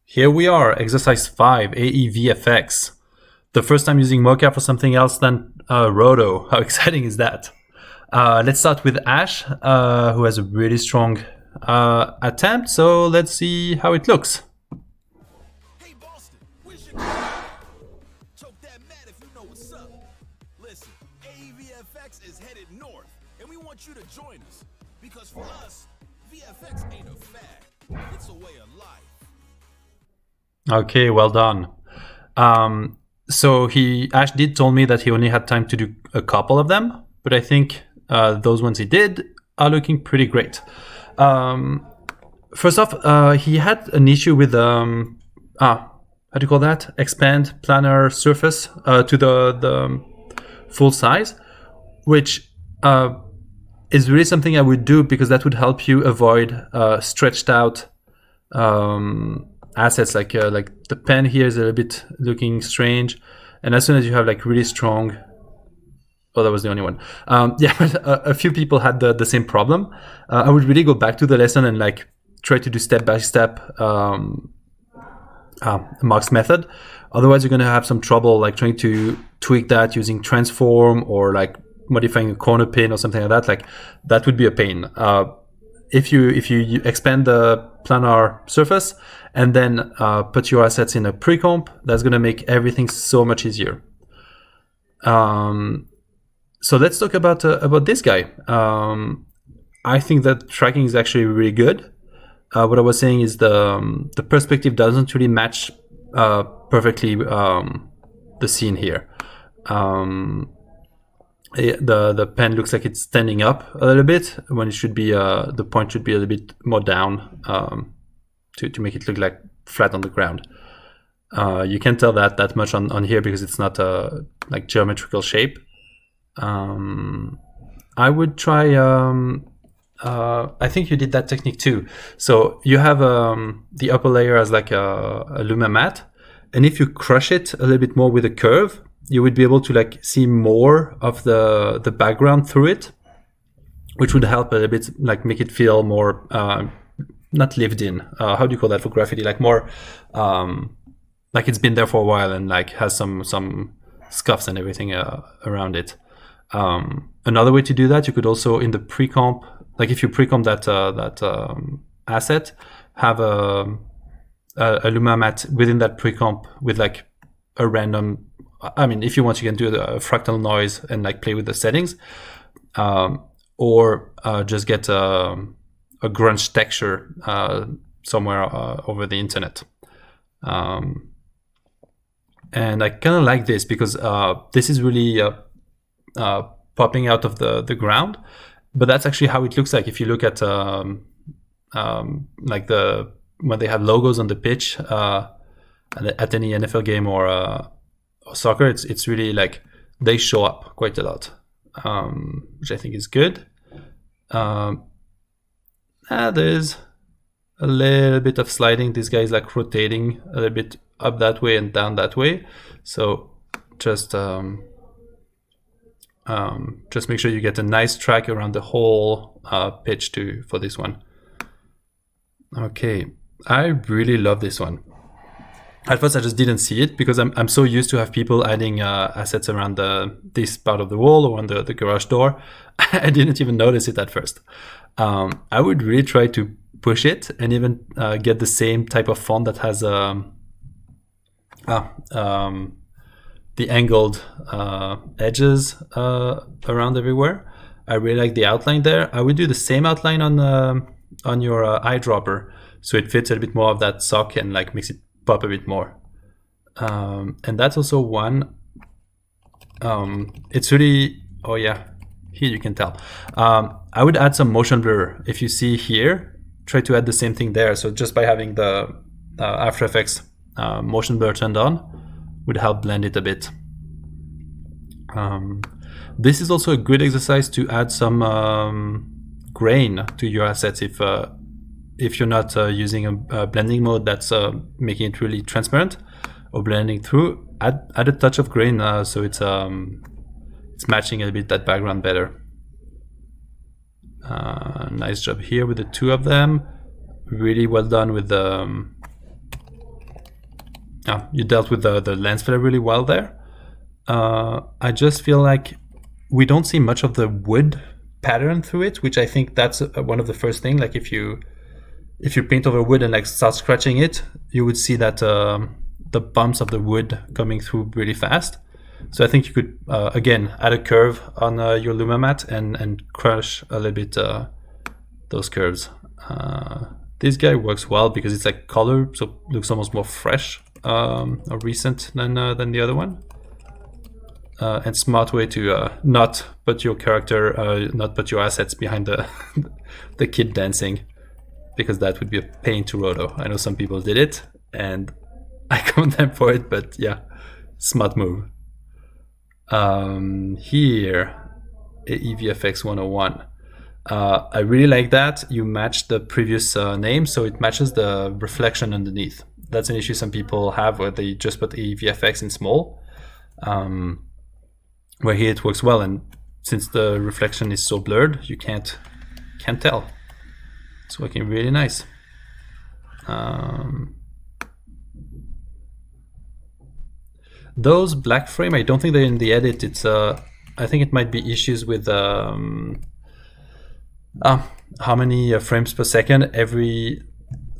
Here we are, exercise 5, AEVFX. The first time using mocap for something else than roto. How exciting is that? Let's start with Ash, who has a really strong attempt. So let's see how it looks. Hey Boston, where's your choke that mad if you know what's up. Listen, AEVFX is headed north, and we want you to join us. Because for us, VFX ain't a fad, it's a way of life. Okay, well done. So Ash did told me that he only had time to do a couple of them, but I think those ones he did are looking pretty great. First off, he had an issue with how do you call that? Expand planar surface to the full size, which is really something I would do because that would help you avoid stretched out assets like the pen here is a little bit looking strange, and as soon as you have like really strong, oh, that was the only one. Yeah, but a few people had the same problem. I would really go back to the lesson and like try to do step by step Mark's method. Otherwise, you're going to have some trouble like trying to tweak that using transform or like modifying a corner pin or something like that. Like that would be a pain. If you expand the planar surface and then put your assets in a pre-comp, that's going to make everything so much easier. So let's talk about this guy. I think that tracking is actually really good. What I was saying is the perspective doesn't really match perfectly the scene here. The pen looks like it's standing up a little bit when it should be the point should be a little bit more down to make it look like flat on the ground. You can't tell that much on here because it's not a like geometrical shape. I would try I think you did that technique too. So you have the upper layer as like a Luma matte, and if you crush it a little bit more with a curve, you would be able to like see more of the background through it, which would help a little bit like make it feel more not lived in. How do you call that for graffiti? Like more like it's been there for a while and like has some scuffs and everything around it. Another way to do that, you could also in the pre-comp, like if you pre-comp that asset, have a Luma matte within that pre-comp with like a random. I mean, if you want, you can do a fractal noise and like play with the settings, or just get a grunge texture somewhere over the internet. And I kind of like this because this is really popping out of the ground, but that's actually how it looks like if you look at like when they have logos on the pitch at any NFL game or soccer, it's really like they show up quite a lot, which I think is good. There's a little bit of sliding. This guy is like rotating a little bit up that way and down that way, so just make sure you get a nice track around the whole pitch for this one. Okay, I really love this one. At first, I just didn't see it because I'm so used to have people adding assets around this part of the wall or on the garage door. I didn't even notice it at first. I would really try to push it and even get the same type of font that has the angled edges around everywhere. I really like the outline there. I would do the same outline on your eyedropper, so it fits a little bit more of that sock and like makes it pop a bit more. And that's also one. It's really, oh yeah, here you can tell. I would add some motion blur. If you see here, try to add the same thing there. So just by having the After Effects motion blur turned on would help blend it a bit. This is also a good exercise to add some grain to your assets if you're not using a blending mode that's making it really transparent or blending through. Add a touch of grain so it's matching a bit that background better. Nice job here with the two of them. Really well done with the You dealt with the lens flare really well there. I just feel like we don't see much of the wood pattern through it, which I think that's one of the first thing. Like if you paint over wood and like start scratching it, you would see that the bumps of the wood coming through really fast. So I think you could again add a curve on your Luma mat and crush a little bit those curves. This guy works well because it's like color, so it looks almost more fresh or recent than the other one. And smart way to not put your character, not put your assets behind the the kid dancing, because that would be a pain to roto. I know some people did it, and I commend them for it, but yeah, smart move. Here, AEVFX 101. I really like that you match the previous name, so it matches the reflection underneath. That's an issue some people have where they just put AEVFX in small. Where here it works well, and since the reflection is so blurred, you can't tell. It's working really nice. Those black frame, I don't think they're in the edit. It's I think it might be issues with how many frames per second every,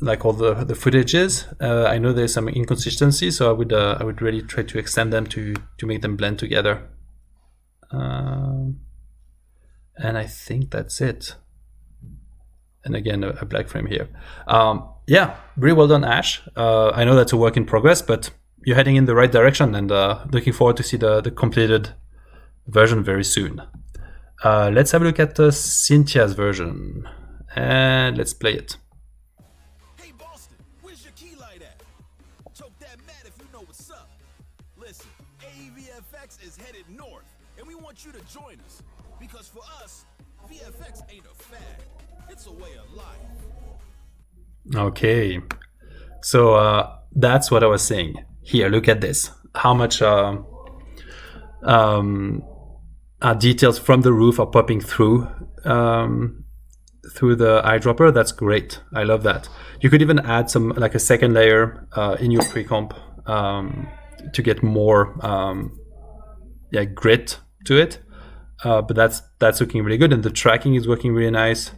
like all the footage is. I know there's some inconsistency, so I would really try to extend them to make them blend together. And I think that's it. And again, a black frame here. Yeah, really well done, Ash. I know that's a work in progress, but you're heading in the right direction, and looking forward to see the completed version very soon. Let's have a look at Cynthia's version, and let's play it. Hey Boston, where's your key light at? Choke that mat if you know what's up. Listen, AEVFX is headed north, and we want you to join us. Because for us, VFX ain't a fad, it's a way of life. Okay, so that's what I was saying. Here, look at this. How much details from the roof are popping through the eyedropper. That's great. I love that. You could even add some, like a second layer in your pre-comp to get more grit to it. But that's looking really good, and the tracking is working really nice.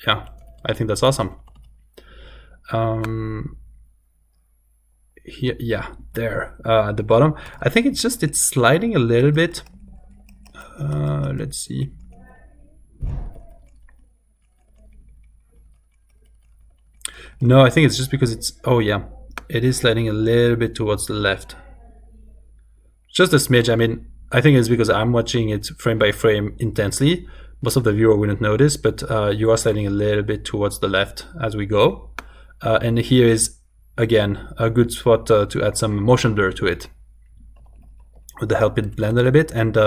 Yeah, I think that's awesome. Here, yeah, there at the bottom. I think it's sliding a little bit. Let's see. No, I think it's just because it's, oh yeah, it is sliding a little bit towards the left. Just a smidge. I mean, I think it's because I'm watching it frame by frame intensely. Most of the viewer wouldn't notice, but you are sliding a little bit towards the left as we go. And here is, again, a good spot to add some motion blur to it. Would help it blend a little bit. And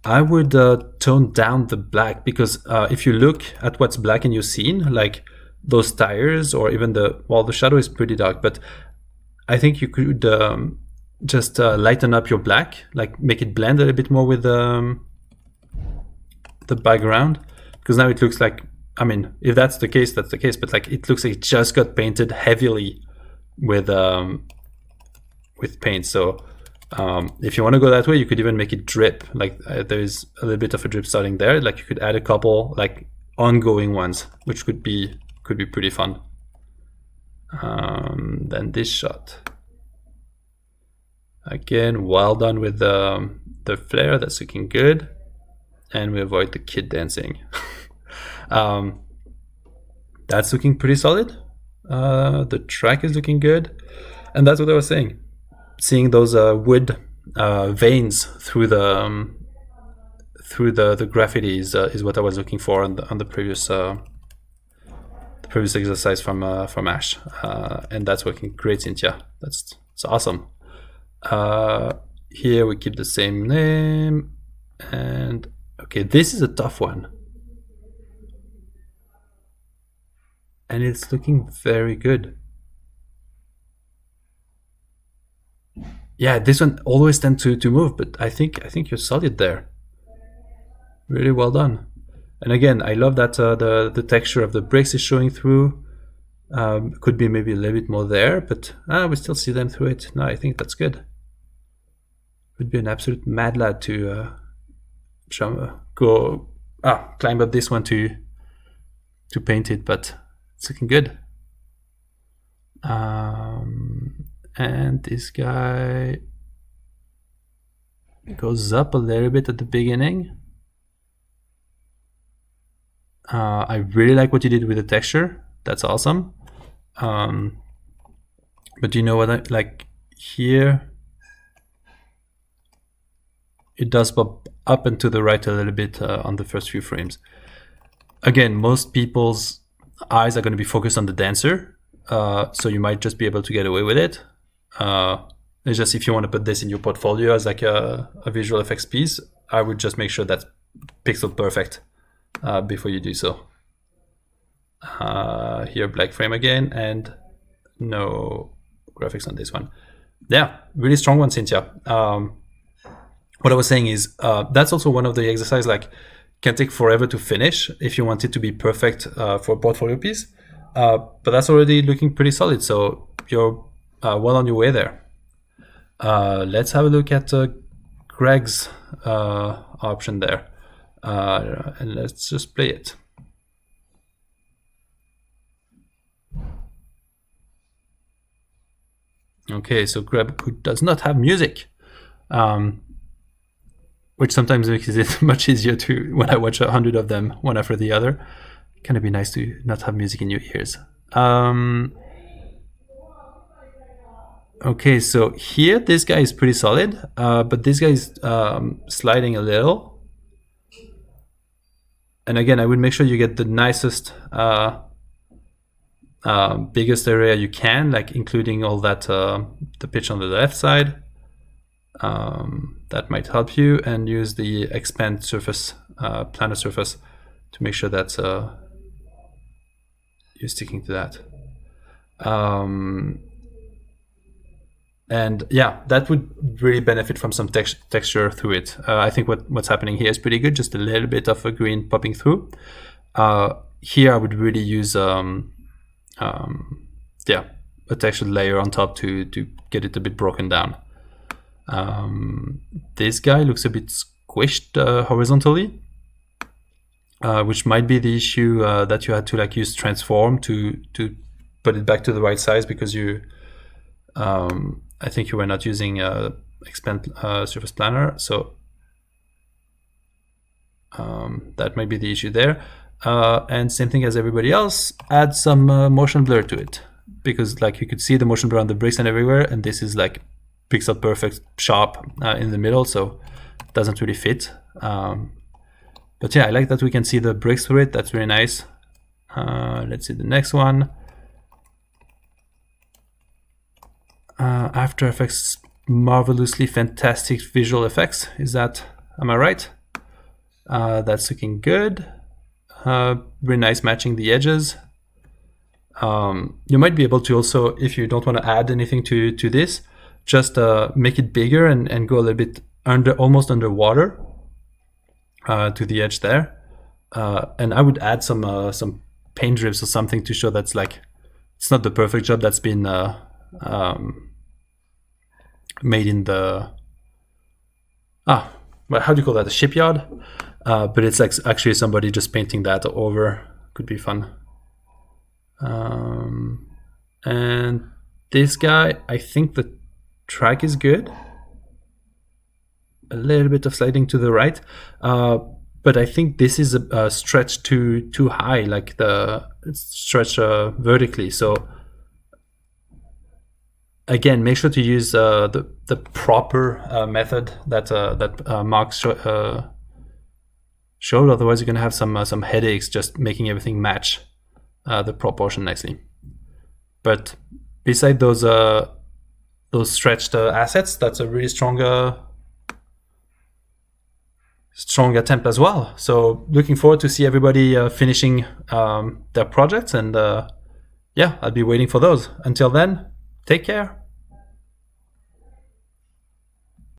I would tone down the black, because if you look at what's black in your scene, like those tires, or even the shadow is pretty dark, but I think you could just lighten up your black, like make it blend a little bit more with the background, because now it looks like, I mean, if that's the case, that's the case, but like it looks like it just got painted heavily with paint. So if you want to go that way, you could even make it drip, like there's a little bit of a drip starting there, like you could add a couple like ongoing ones, which could be pretty fun. Then this shot, again, well done with the flare. That's looking good, and we avoid the kid dancing. That's looking pretty solid. The track is looking good, and that's what I was saying. Seeing those wood veins through the graffiti is what I was looking for on the previous exercise from Ash, and that's working great, Cynthia. It's awesome. Here we keep the same name, and okay, this is a tough one. And it's looking very good. Yeah, this one always tends to move, but I think you're solid there. Really well done. And again, I love that the texture of the bricks is showing through. Could be maybe a little bit more there, but we still see them through it. No, I think that's good. Would be an absolute mad lad to climb up this one to paint it, but it's looking good. And this guy goes up a little bit at the beginning. I really like what you did with the texture. That's awesome. But you know what I like here? It does pop up and to the right a little bit on the first few frames. Again, most people's eyes are going to be focused on the dancer, so you might just be able to get away with it. It's just if you want to put this in your portfolio as like a visual effects piece, I would just make sure that's pixel perfect before you do so. Here, black frame again, and no graphics on this one. Yeah, really strong one, Cynthia. What I was saying is that's also one of the exercises, like, can take forever to finish if you want it to be perfect for a portfolio piece. But that's already looking pretty solid, so you're well on your way there. Let's have a look at Greg's option there, and let's just play it. Okay, so Greg, who does not have music, which sometimes makes it much easier to, when I watch 100 of them one after the other, kind of be nice to not have music in your ears. Okay, so here this guy is pretty solid, but this guy is sliding a little. And again, I would make sure you get the nicest, biggest area you can, like including all that, the pitch on the left side. That might help you, and use the expand surface, planar surface, to make sure that you're sticking to that. And yeah, that would really benefit from some texture through it. I think what's happening here is pretty good, just a little bit of a green popping through. Here I would really use a textured layer on top to get it a bit broken down. This guy looks a bit squished horizontally, which might be the issue that you had to like use transform to put it back to the right size, because you I think you were not using expand surface planar, so that might be the issue there. And same thing as everybody else, add some motion blur to it, because like you could see the motion blur on the bricks and everywhere, and this is like pixel perfect sharp in the middle, so it doesn't really fit. But yeah, I like that we can see the bricks through it. That's really nice. Let's see the next one. After Effects, marvelously fantastic visual effects. Am I right? That's looking good. Really nice matching the edges. You might be able to also, if you don't want to add anything to this, just make it bigger and go a little bit almost underwater to the edge there. And I would add some paint drips or something to show that's like, it's not the perfect job that's been made in the how do you call that, the shipyard, but it's like actually somebody just painting that over. Could be fun. And this guy, I think the track is good, a little bit of sliding to the right, but I think this is a stretch too high, like it's stretched vertically. So again, make sure to use the proper method that Mark showed. Otherwise, you're going to have some headaches just making everything match the proportion nicely. But beside those stretched assets, that's a really strong attempt as well. So looking forward to see everybody finishing their projects, and yeah, I'll be waiting for those. Until then, take care.